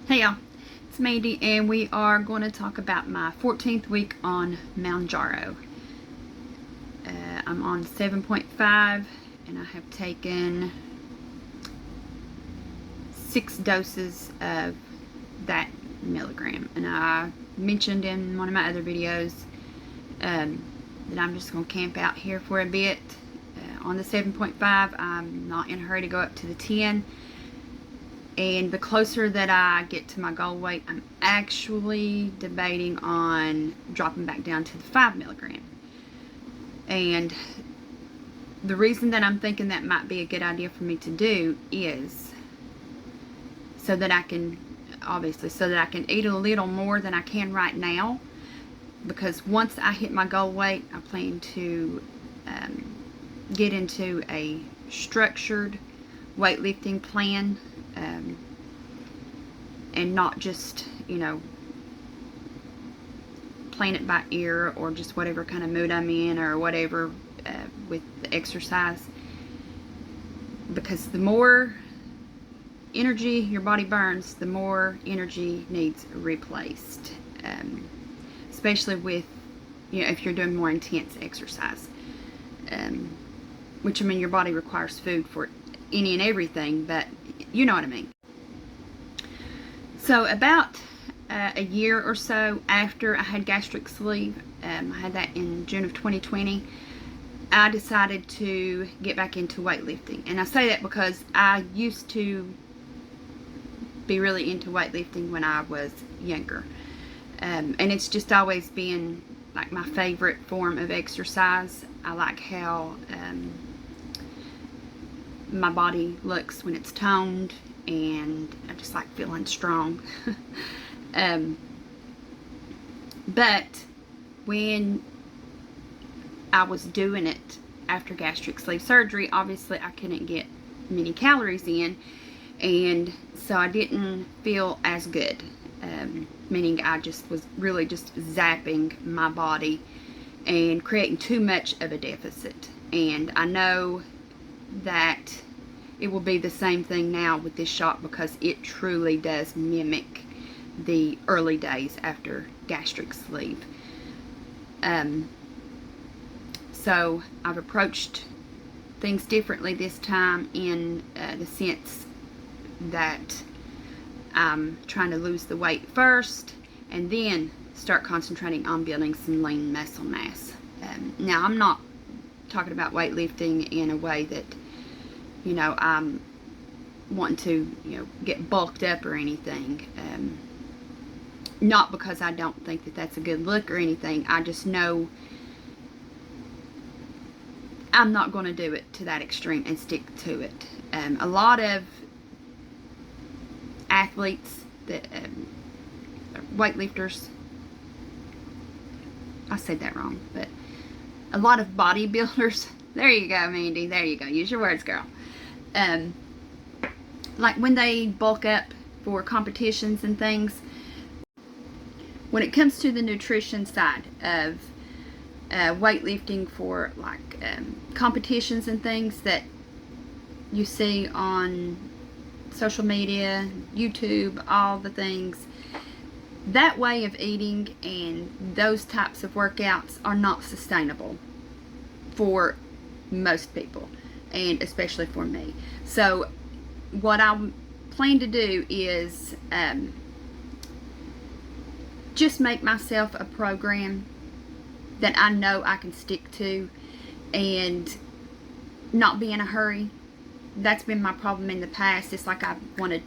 Hey y'all, it's Mandy and we are going to talk about my 14th week on Mounjaro. I'm on 7.5 and I have taken 6 doses of that milligram. And I mentioned in one of my other videos that I'm just going to camp out here for a bit. On the 7.5, I'm not in a hurry to go up to the 10. And the closer that I get to my goal weight, I'm actually debating on dropping back down to the 5 milligram. And the reason that I'm thinking that might be a good idea for me to do is so that I can, obviously, so that I can eat a little more than I can right now. Because once I hit my goal weight, I plan to get into a structured weightlifting plan. And not just, playing it by ear or just whatever kind of mood I'm in or whatever with the exercise. Because the more energy your body burns, the more energy needs replaced. Especially with, if you're doing more intense exercise. Which, your body requires food for any and everything, but you know what I mean. So about a year or so after I had gastric sleeve, I had that in June of 2020, I decided to get back into weightlifting. And I say that because I used to be really into weightlifting when I was younger. And it's just always been like my favorite form of exercise. I like how my body looks when it's toned, and I just like feeling strong. But when I was doing it after gastric sleeve surgery, obviously I couldn't get many calories in, and so I didn't feel as good. Meaning I just was really just zapping my body and creating too much of a deficit. And I know that it will be the same thing now with this shot, because it truly does mimic the early days after gastric sleeve. So I've approached things differently this time, in the sense that I'm trying to lose the weight first and then start concentrating on building some lean muscle mass. Now, I'm not talking about weightlifting in a way that I'm wanting to, get bulked up or anything. Not because I don't think that that's a good look or anything. I just know I'm not going to do it to that extreme and stick to it. A lot of athletes, that weightlifters, I said that wrong, but a lot of bodybuilders, there you go, Mandy, there you go, use your words, girl. Like when they bulk up for competitions and things, when it comes to the nutrition side of weightlifting for like competitions and things that you see on social media, YouTube, all the things, that way of eating and those types of workouts are not sustainable for most people, and especially for me. So what I plan to do is just make myself a program that I know I can stick to and not be in a hurry. That's been my problem in the past. It's like I wanted,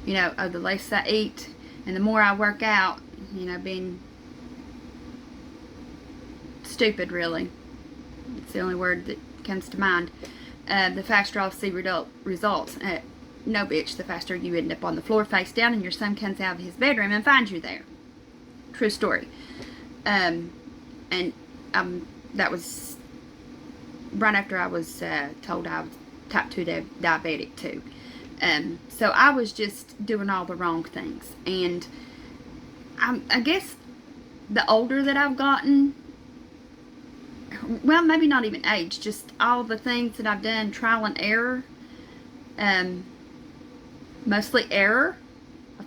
the less I eat and the more I work out, being stupid, really. It's the only word that comes to mind. The faster I'll see results. No, bitch, the faster you end up on the floor face down and your son comes out of his bedroom and finds you there. True story. And that was right after I was told I was type 2 diabetic too. So I was just doing all the wrong things. And I guess the older that I've gotten, well, maybe not even age, just all the things that I've done, trial and error, mostly error,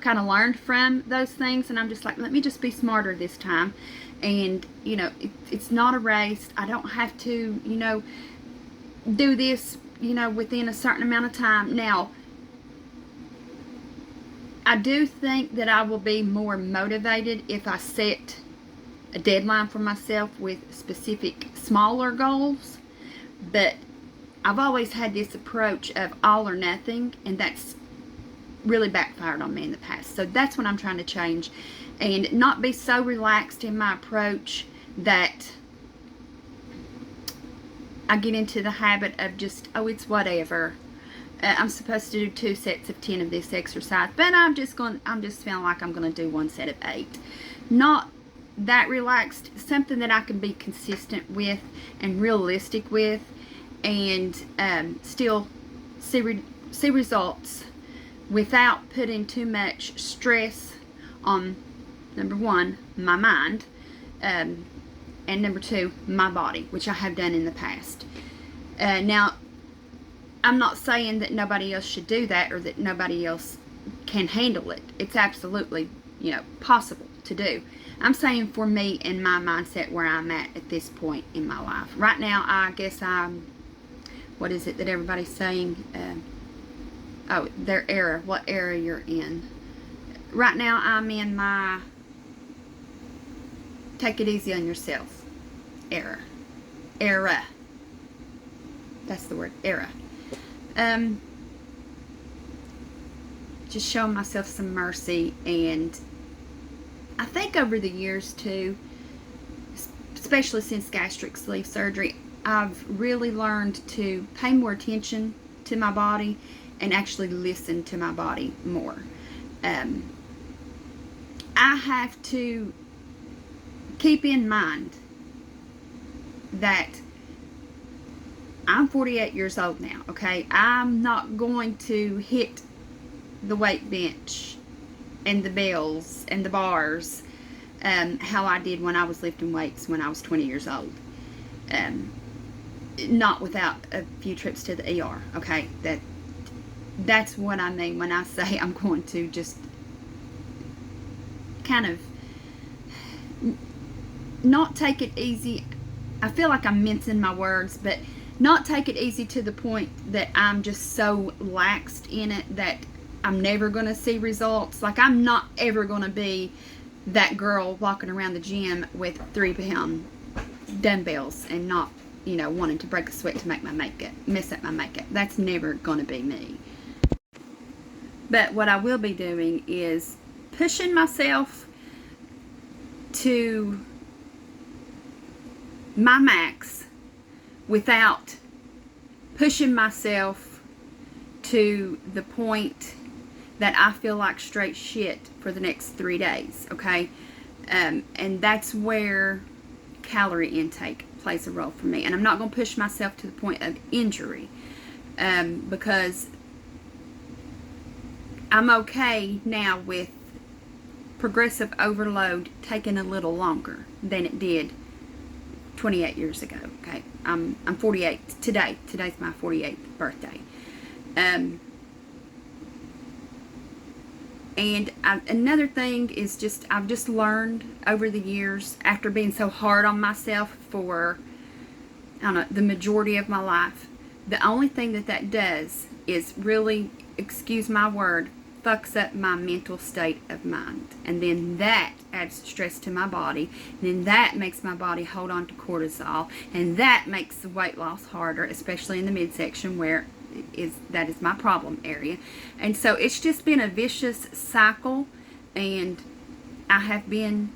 kind of learned from those things, and I'm just like, let me just be smarter this time. And, you know, it's not a race. I don't have to, you know, do this, you know, within a certain amount of time. Now, I do think that I will be more motivated if I set a deadline for myself with specific smaller goals. But I've always had this approach of all or nothing, and that's really backfired on me in the past. So that's what I'm trying to change, and not be so relaxed in my approach that I get into the habit of just, oh, it's whatever. I'm supposed to do 2 sets of 10 of this exercise, but I'm just feeling like I'm going to do 1 set of 8. Not that relaxed, something that I can be consistent with and realistic with, and still see results without putting too much stress on, number 1, my mind, and number 2, my body, which I have done in the past. Now, I'm not saying that nobody else should do that or that nobody else can handle it. It's absolutely, you know, possible to do. I'm saying for me and my mindset where I'm at this point in my life. Right now, I guess what is it that everybody's saying? Oh, their era. What era you're in. Right now, I'm in my take it easy on yourself era. That's the word, era. Just showing myself some mercy, and I think over the years too, especially since gastric sleeve surgery, I've really learned to pay more attention to my body and actually listen to my body more. I have to keep in mind that I'm 48 years old now, okay? I'm not going to hit the weight bench and the bells and the bars how I did when I was lifting weights when I was 20 years old. Not without a few trips to the ER, okay? That's what I mean when I say I'm going to just kind of not take it easy. I feel like I'm mincing my words, but not take it easy to the point that I'm just so laxed in it that I'm never going to see results. Like, I'm not ever going to be that girl walking around the gym with 3-pound dumbbells and not, you know, wanting to break a sweat to make my makeup, mess up my makeup. That's never going to be me. But what I will be doing is pushing myself to my max without pushing myself to the point that I feel like straight shit for the next 3 days, okay? And that's where calorie intake plays a role for me. And I'm not going to push myself to the point of injury, because I'm okay now with progressive overload taking a little longer than it did 28 years ago, okay? I'm 48 today. Today's my 48th birthday. And another thing is just, I've just learned over the years, after being so hard on myself for, I don't know, the majority of my life, the only thing that does is really, excuse my word, fucks up my mental state of mind. And then that adds stress to my body. And then that makes my body hold on to cortisol. And that makes the weight loss harder, especially in the midsection where that is my problem area. And so it's just been a vicious cycle, and I have been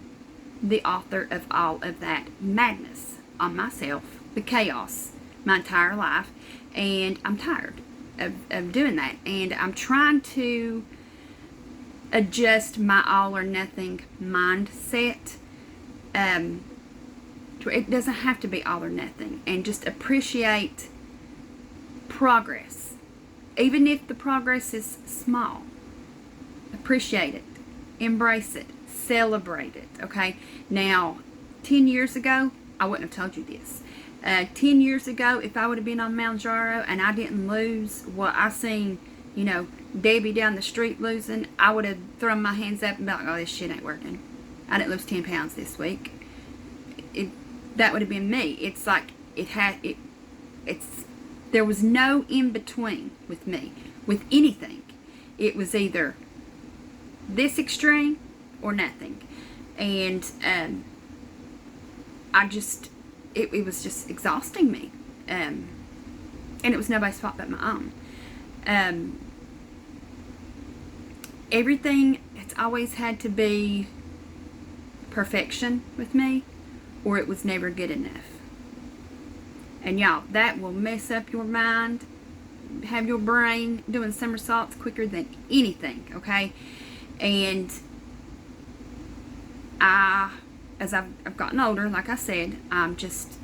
the author of all of that madness on myself, the chaos, my entire life. And I'm tired of doing that. And I'm trying to adjust my all or nothing mindset. It doesn't have to be all or nothing, and just appreciate progress, even if the progress is small. Appreciate it, embrace it, celebrate it, okay? Now, 10 years ago, I wouldn't have told you this. 10 years ago, if I would have been on Mounjaro and I didn't lose what I seen, you know, Debbie down the street losing, I would have thrown my hands up and been like, oh, this shit ain't working. I didn't lose 10 pounds this week. That would have been me. It's like there was no in between with me with anything. It was either this extreme or nothing. And it was just exhausting me. And it was nobody's fault but my own. Everything, it's always had to be perfection with me, or it was never good enough. And y'all, that will mess up your mind, have your brain doing somersaults quicker than anything, okay? And as I've gotten older, like I said, I'm just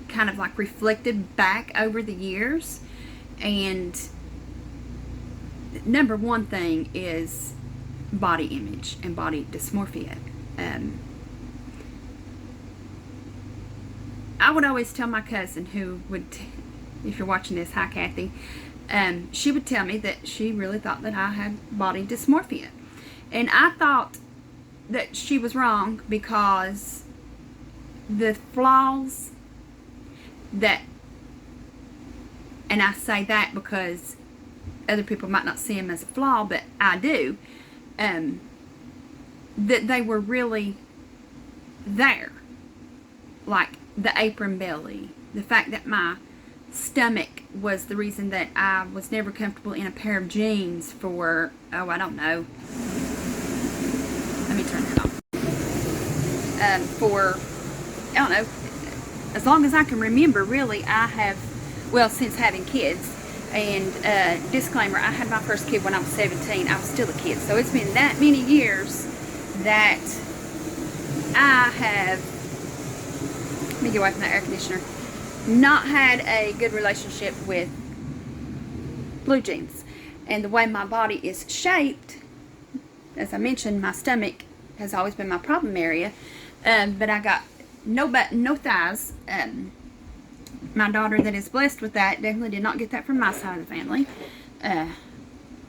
kind of like reflected back over the years, and number one thing is body image and body dysmorphia. I would always tell my cousin, who would, if you're watching this, hi Kathy, she would tell me that she really thought that I had body dysmorphia. And I thought that she was wrong, because the flaws that, and I say that because other people might not see them as a flaw, but I do, that they were really there. Like the apron belly, the fact that my stomach was the reason that I was never comfortable in a pair of jeans for, oh, I don't know. Let me turn that off. For, I don't know, as long as I can remember, really, I have, well, since having kids. And disclaimer, I had my first kid when I was 17. I was still a kid. So it's been that many years that I have, let me get away from that air conditioner, not had a good relationship with blue jeans. And the way my body is shaped, as I mentioned, my stomach has always been my problem area. But I got no butt, no thighs. My daughter that is blessed with that definitely did not get that from my side of the family,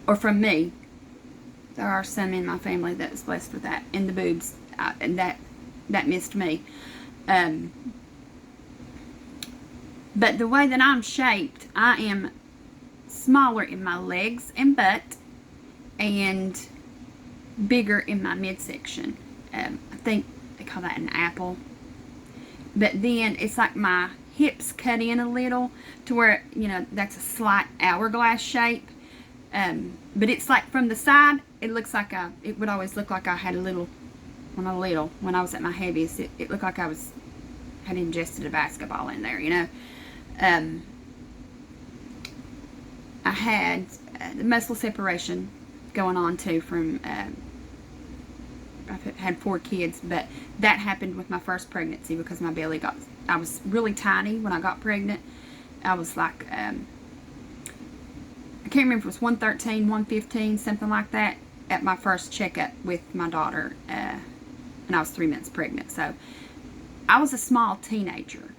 or from me. There are some in my family that is blessed with that, in the boobs, and that missed me. But the way that I'm shaped, I am smaller in my legs and butt, and bigger in my midsection. I think they call that an apple. But then it's like my hips cut in a little to where, you know, that's a slight hourglass shape. But it's like from the side, it looks like it would always look like I had a little, well, not a little, when I was at my heaviest, it looked like I had ingested a basketball in there, you know. I had the muscle separation going on too from, I've had 4 kids, but that happened with my first pregnancy because my belly I was really tiny when I got pregnant. I was like, I can't remember if it was 113, 115, something like that, at my first checkup with my daughter, and I was 3 months pregnant. So I was a small teenager,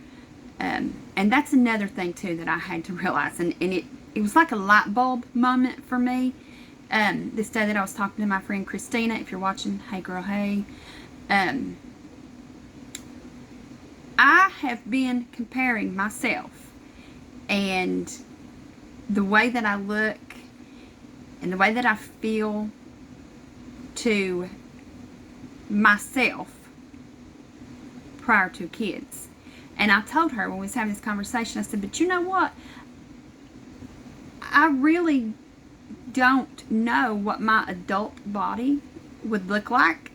and that's another thing too that I had to realize, and it was like a light bulb moment for me. This day that I was talking to my friend Christina, if you're watching, hey girl, hey. I have been comparing myself and the way that I look and the way that I feel to myself prior to kids. And I told her when we was having this conversation, I said, but you know what? I really don't know what my adult body would look like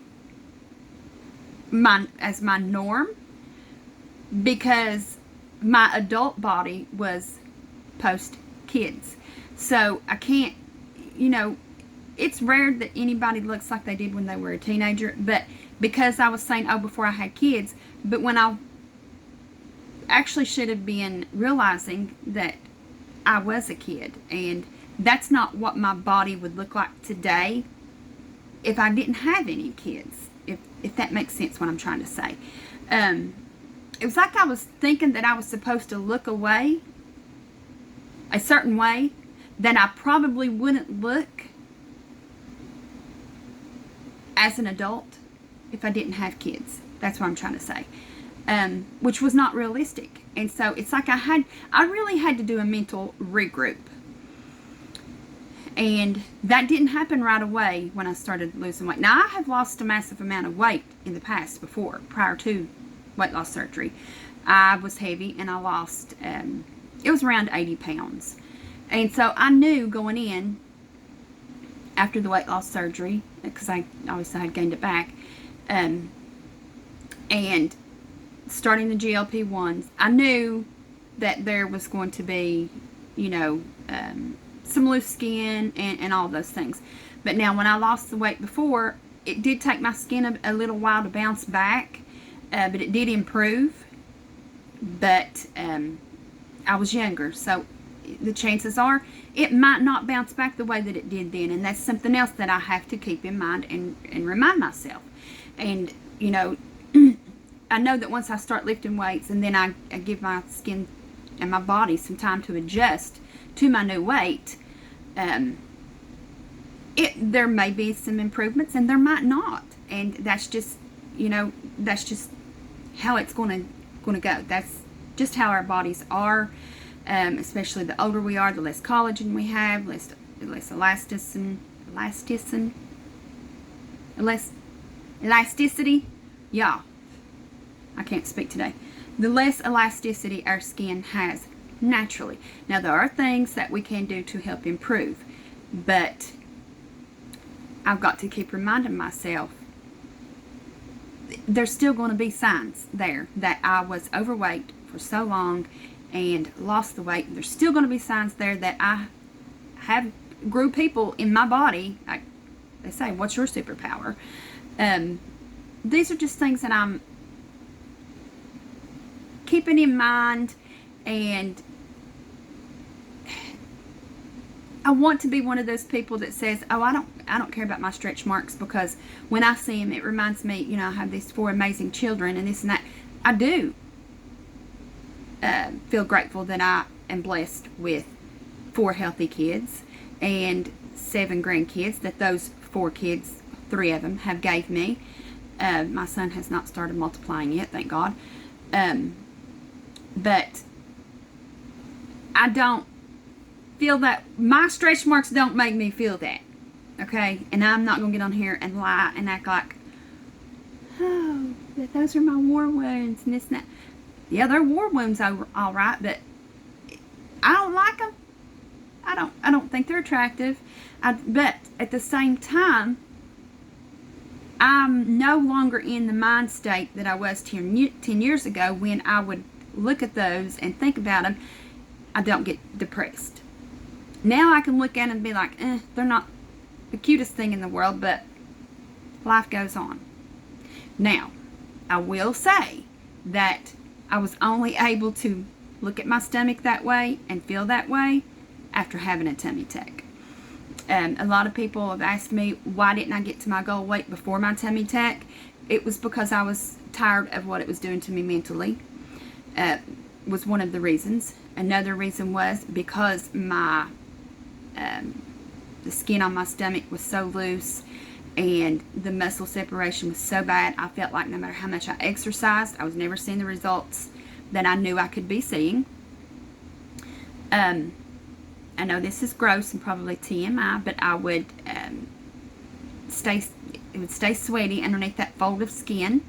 as my norm, because my adult body was post kids. So I can't, you know, it's rare that anybody looks like they did when they were a teenager, but because I was saying, oh, before I had kids, but when I actually should have been realizing that I was a kid, and that's not what my body would look like today if I didn't have any kids, if that makes sense what I'm trying to say. It was like I was thinking that I was supposed to look away a certain way that I probably wouldn't look as an adult if I didn't have kids. That's what I'm trying to say. Which was not realistic. And so it's like I really had to do a mental regroup. And that didn't happen right away when I started losing weight. Now, I have lost a massive amount of weight in the past before, prior to weight loss surgery. I was heavy and I lost, it was around 80 pounds. And so I knew going in after the weight loss surgery, because I obviously had gained it back, and starting the GLP-1s, I knew that there was going to be, you know, some loose skin and all those things. But now when I lost the weight before, it did take my skin a little while to bounce back, but it did improve. But I was younger, so the chances are it might not bounce back the way that it did then. And that's something else that I have to keep in mind and remind myself. And, you know, I know that once I start lifting weights and then I give my skin and my body some time to adjust to my new weight, there may be some improvements and there might not. And that's just, you know, that's just how it's going to go. That's just how our bodies are. Especially the older we are, the less collagen we have, less elasticity. Yeah, I can't speak today. The less elasticity our skin has naturally. Now, there are things that we can do to help improve, but I've got to keep reminding myself there's still going to be signs there that I was overweight for so long and lost the weight. There's still going to be signs there that I have grew people in my body. They say, what's your superpower? These are just things that I'm keeping in mind, and I want to be one of those people that says, oh, I don't care about my stretch marks, because when I see them, it reminds me, you know, I have these 4 amazing children and this and that. I do feel grateful that I am blessed with 4 healthy kids and 7 grandkids that those 4 kids, 3 of them, have gave me. My son has not started multiplying yet, thank God. But I don't feel that, my stretch marks don't make me feel that, okay? And I'm not going to get on here and lie and act like, oh, that those are my war wounds and this and that. Yeah, they're war wounds, all right, but I don't like them. I don't think they're attractive. But at the same time, I'm no longer in the mind state that I was 10 years ago when I would look at those and think about them. I don't get depressed. Now I can look at them and be like, they're not the cutest thing in the world, but life goes on. Now, I will say that I was only able to look at my stomach that way and feel that way after having a tummy tuck. A lot of people have asked me, why didn't I get to my goal weight before my tummy tuck? It was because I was tired of what it was doing to me mentally. Was one of the reasons. Another reason was because my the skin on my stomach was so loose and the muscle separation was so bad. I felt like no matter how much I exercised, I was never seeing the results that I knew I could be seeing. I know this is gross and probably TMI, but I would it would stay sweaty underneath that fold of skin,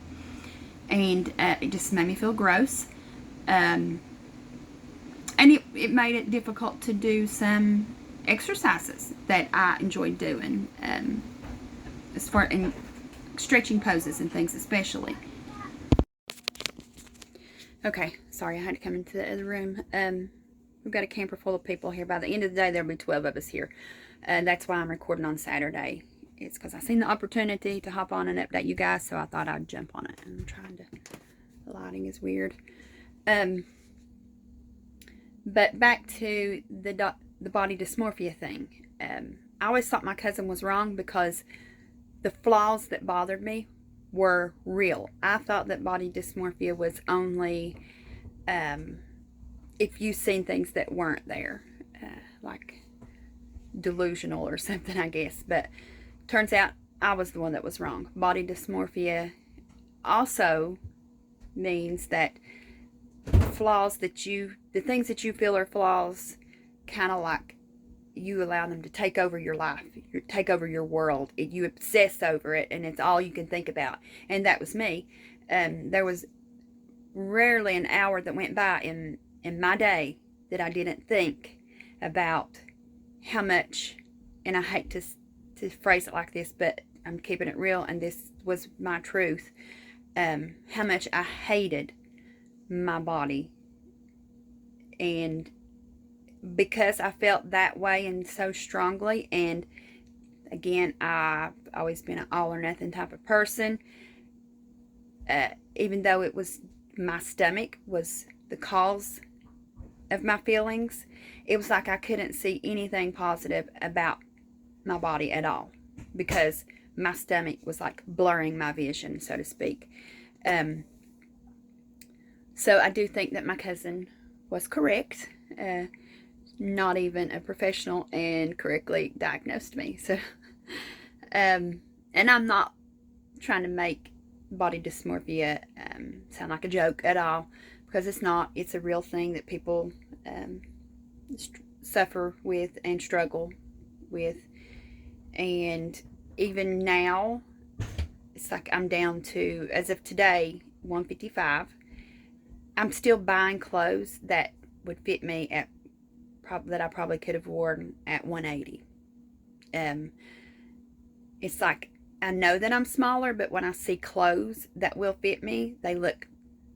and it just made me feel gross. And it made it difficult to do some exercises that I enjoyed doing, as far in stretching poses and things especially. Okay, sorry, I had to come into the other room. We've got a camper full of people here. By the end of the day, there'll be 12 of us here. And that's why I'm recording on Saturday. It's because I seen the opportunity to hop on and update you guys, so I thought I'd jump on it. I'm trying to... The lighting is weird. But back to the body dysmorphia thing. I always thought my cousin was wrong because the flaws that bothered me were real. I thought that body dysmorphia was only if you've seen things that weren't there. Like delusional or something, I guess. But turns out I was the one that was wrong. Body dysmorphia also means that flaws that the things that you feel are flaws, kind of like you allow them to take over your life, take over your world. You obsess over it, and it's all you can think about. And that was me. There was rarely an hour that went by in my day that I didn't think about how much, and I hate to phrase it like this, but I'm keeping it real, and this was my truth, how much I hated my body. And because I felt that way and so strongly, and again, I've always been an all or nothing type of person, even though it was my stomach was the cause of my feelings, it was like I couldn't see anything positive about my body at all, because my stomach was like blurring my vision, so to speak. So I do think that my cousin was correct. Not even a professional, and correctly diagnosed me. So, and I'm not trying to make body dysmorphia sound like a joke at all, because it's not. It's a real thing that people suffer with and struggle with. And even now, it's like I'm down to, as of today, 155. I'm still buying clothes that would fit me at that I probably could have worn at 180. It's like I know that I'm smaller, but when I see clothes that will fit me, they look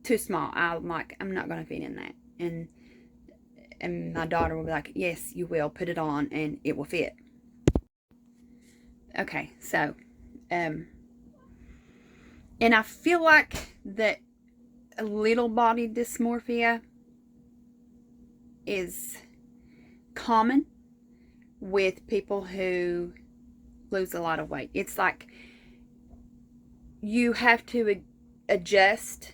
too small. I'm like, I'm not going to fit in that. And my daughter will be like, yes, you will. Put it on and it will fit. Okay, so, and I feel like that a little body dysmorphia is common with people who lose a lot of weight. It's like you have to adjust,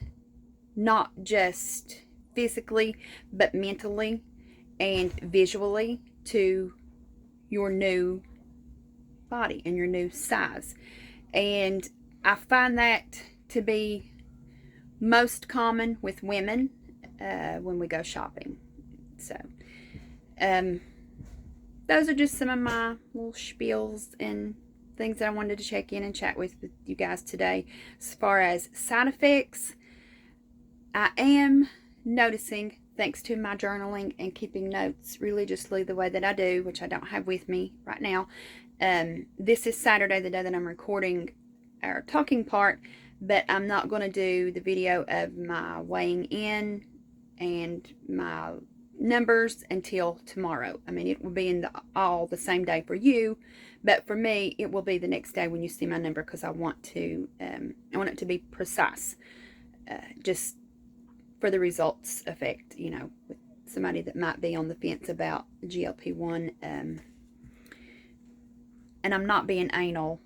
not just physically, but mentally and visually to your new body and your new size. And I find that to be most common with women when we go shopping. So, those are just some of my little spiels and things that I wanted to check in and chat with you guys today. As far as side effects, I am noticing, thanks to my journaling and keeping notes religiously the way that I do, which I don't have with me right now. This is Saturday, the day that I'm recording our talking part, but I'm not going to do the video of my weighing in and my numbers until tomorrow. I mean, it will be in all the same day for you, but for me, it will be the next day when you see my number, because I want it to be precise, just for the results effect, you know, with somebody that might be on the fence about GLP-1, and I'm not being anal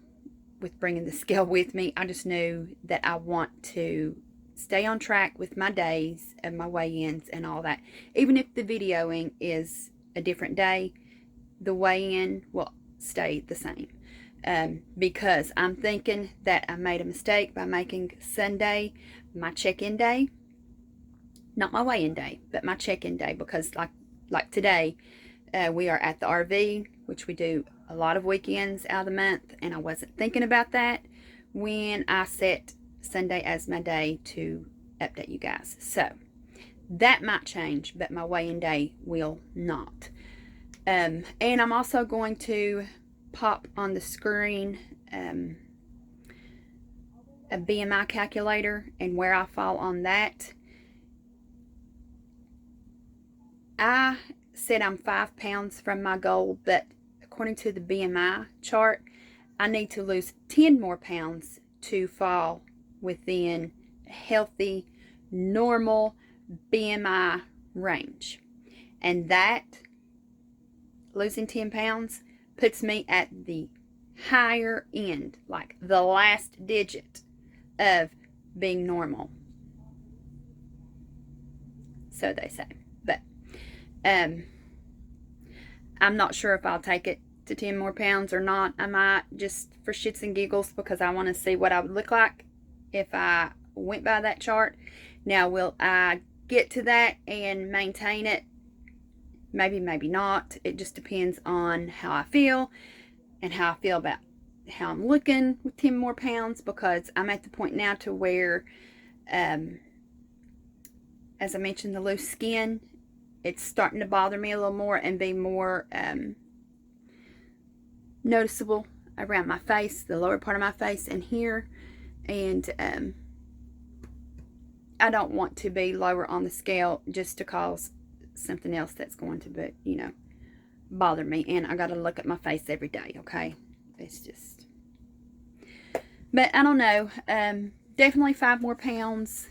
with bringing the scale with me. I just knew that I want to stay on track with my days and my weigh-ins and all that. Even if the videoing is a different day, the weigh-in will stay the same. Because I'm thinking that I made a mistake by making Sunday my check-in day. Not my weigh-in day, but my check-in day, because like today, we are at the RV, which we do a lot of weekends out of the month, and I wasn't thinking about that when I set Sunday as my day to update you guys. So that might change, but my weigh-in day will not. And I'm also going to pop on the screen a BMI calculator and where I fall on that. I said I'm 5 pounds from my goal, but according to the BMI chart, I need to lose 10 more pounds to fall within a healthy, normal BMI range. And that, losing 10 pounds, puts me at the higher end, like the last digit of being normal. So they say. But I'm not sure if I'll take it to 10 more pounds or not. I might, just for shits and giggles, because I want to see what I would look like if I went by that chart. Now, will I get to that and maintain it? Maybe, maybe not. It just depends on how I feel and how I feel about how I'm looking with 10 more pounds, because I'm at the point now to where, as I mentioned, the loose skin, it's starting to bother me a little more and be more noticeable around my face, the lower part of my face and here. And I don't want to be lower on the scale just to cause something else that's going to be, you know, bother me. And I got to look at my face every day, okay? It's just, but I don't know. Definitely 5 more pounds,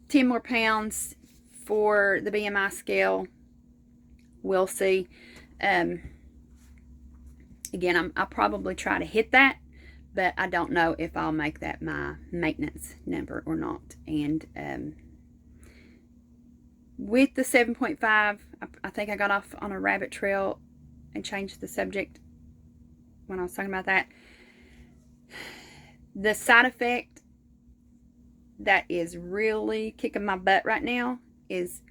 10 more pounds for the BMI scale. We'll see. Again, I'll probably try to hit that, but I don't know if I'll make that my maintenance number or not. And with the 7.5, I think I got off on a rabbit trail and changed the subject when I was talking about that. The side effect that is really kicking my butt right now is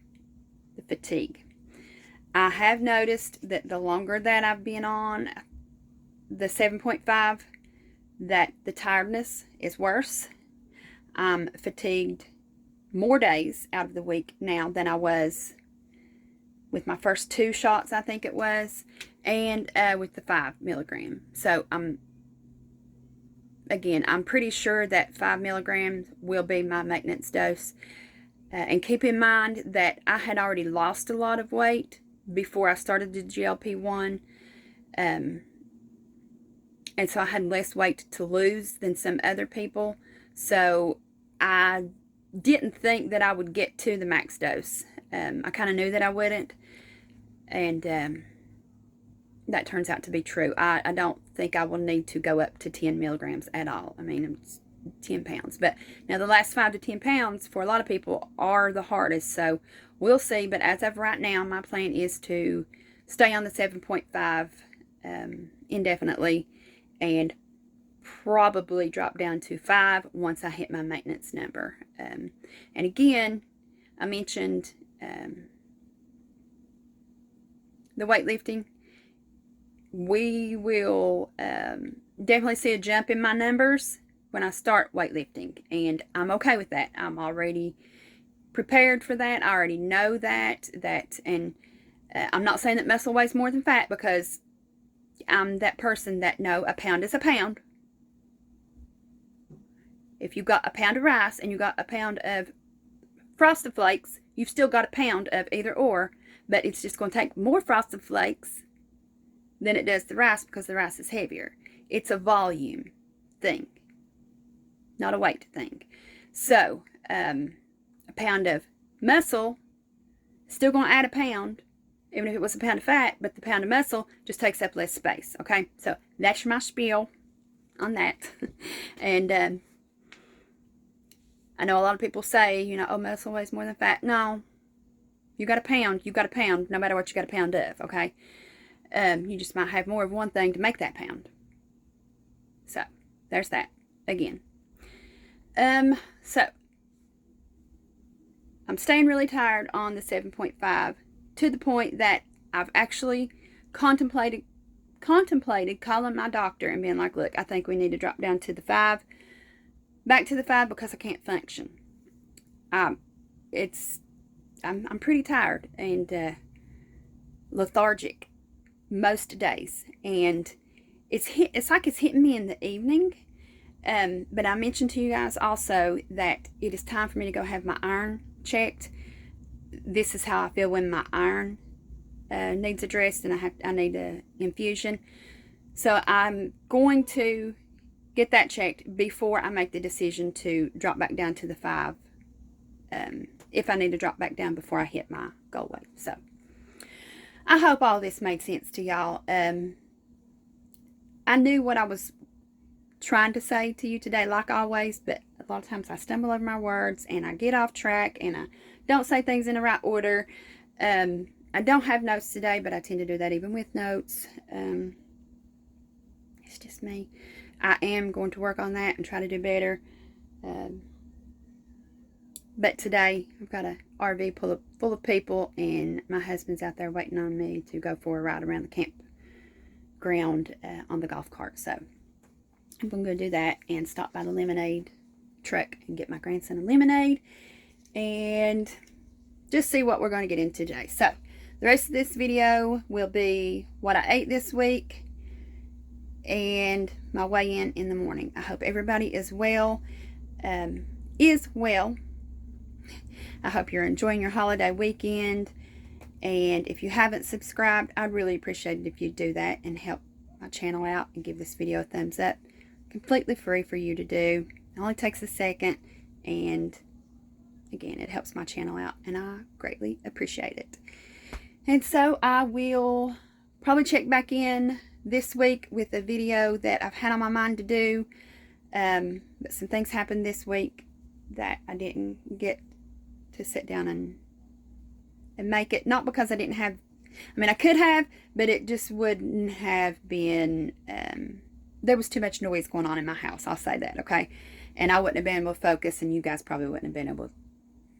the fatigue. I have noticed that the longer that I've been on the 7.5, that the tiredness is worse. I'm fatigued more days out of the week now than I was with my first 2 shots, I think it was, and with the 5 milligram. So I'm pretty sure that 5 milligrams will be my maintenance dose. And keep in mind that I had already lost a lot of weight before I started the GLP-1. And so I had less weight to lose than some other people. So I didn't think that I would get to the max dose. I kind of knew that I wouldn't. And that turns out to be true. I don't think I will need to go up to 10 milligrams at all. I mean, it's 10 pounds. But now the last 5 to 10 pounds for a lot of people are the hardest. So we'll see. But as of right now, my plan is to stay on the 7.5 indefinitely, and probably drop down to 5 once I hit my maintenance number. And again, I mentioned the weightlifting. We will definitely see a jump in my numbers when I start weightlifting, and I'm okay with that. I'm already prepared for that. I already know that, and I'm not saying that muscle weighs more than fat, because I'm that person that, no, a pound is a pound. If you got a pound of rice and you got a pound of Frosted Flakes, you've still got a pound of either or, but it's just going to take more Frosted Flakes than it does the rice, because the rice is heavier. It's a volume thing, not a weight thing. So, a pound of muscle is still going to add a pound, even if it was a pound of fat, but the pound of muscle just takes up less space, okay? So, that's my spiel on that. And I know a lot of people say, you know, oh, muscle weighs more than fat. No. You got a pound, no matter what you got a pound of, okay? You just might have more of one thing to make that pound. So, there's that again. So, I'm staying really tired on the 7.5 to the point that I've actually contemplated calling my doctor and being like, look, I think we need to drop down to the 5, back to the 5, because I can't function. I'm pretty tired and lethargic most days, and it's like it's hitting me in the evening. But I mentioned to you guys also that it is time for me to go have my iron checked. This is how I feel when my iron needs addressed, and I need an infusion. So I'm going to get that checked before I make the decision to drop back down to the 5. If I need to drop back down before I hit my goal weight. So I hope all this made sense to y'all. I knew what I was trying to say to you today, like always, but a lot of times I stumble over my words and I get off track and I don't say things in the right order. I I don't have notes today, but I tend to do that even with notes. It's just me. I am going to work on that and try to do better. But today, I've got a RV full of people, and my husband's out there waiting on me to go for a ride around the campground on the golf cart. So I'm going to go do that and stop by the lemonade truck and get my grandson a lemonade and just see what we're going to get into today. So the rest of this video will be what I ate this week and my weigh-in in the morning. I hope everybody is well. I hope you're enjoying your holiday weekend. And if you haven't subscribed, I'd really appreciate it if you do that and help my channel out and give this video a thumbs up. Completely free for you to do. It only takes a second, and again, it helps my channel out, and I greatly appreciate it. And so I will probably check back in this week with a video that I've had on my mind to do. But some things happened this week that I didn't get to sit down and make it. Not because I didn't have, I mean, I could have, but it just wouldn't have been, there was too much noise going on in my house. I'll say that, okay? And I wouldn't have been able to focus, and you guys probably wouldn't have been able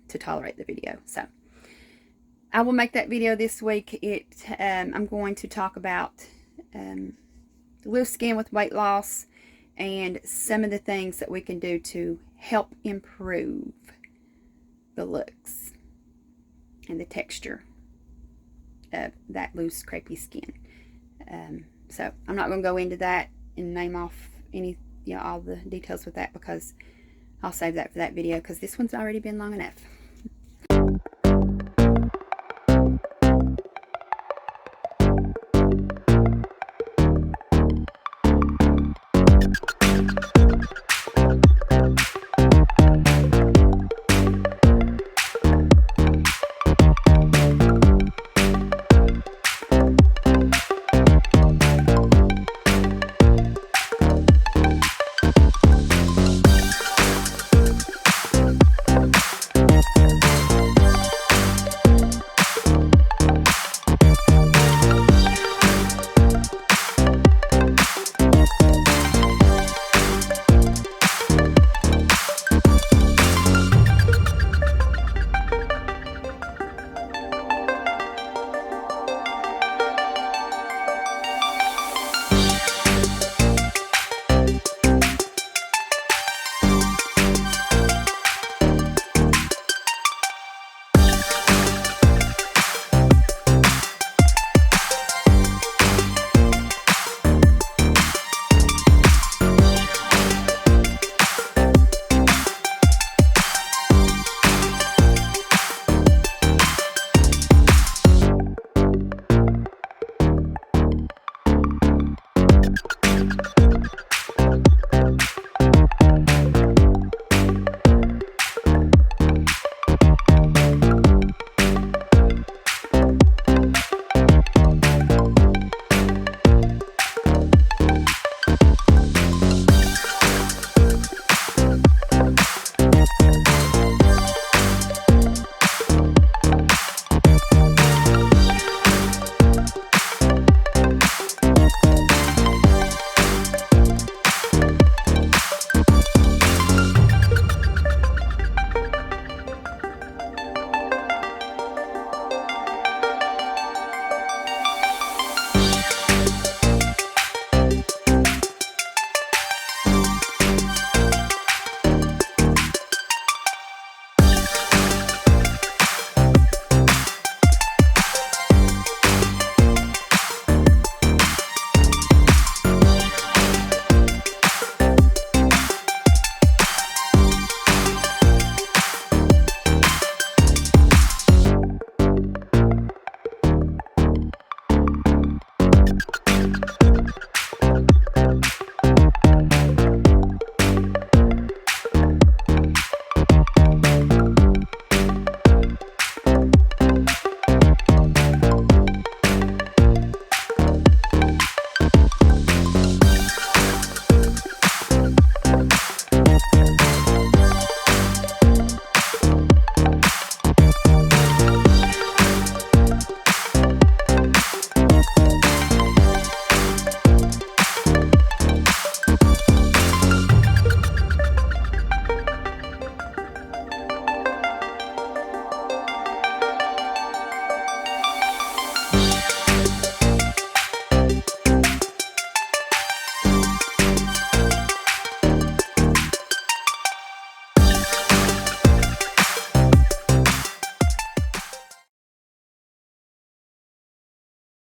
to tolerate the video. So I will make that video this week. I'm going to talk about loose skin with weight loss and some of the things that we can do to help improve the looks and the texture of that loose, crepey skin. So I'm not going to go into that and name off all the details with that, because I'll save that for that video, because this one's already been long enough.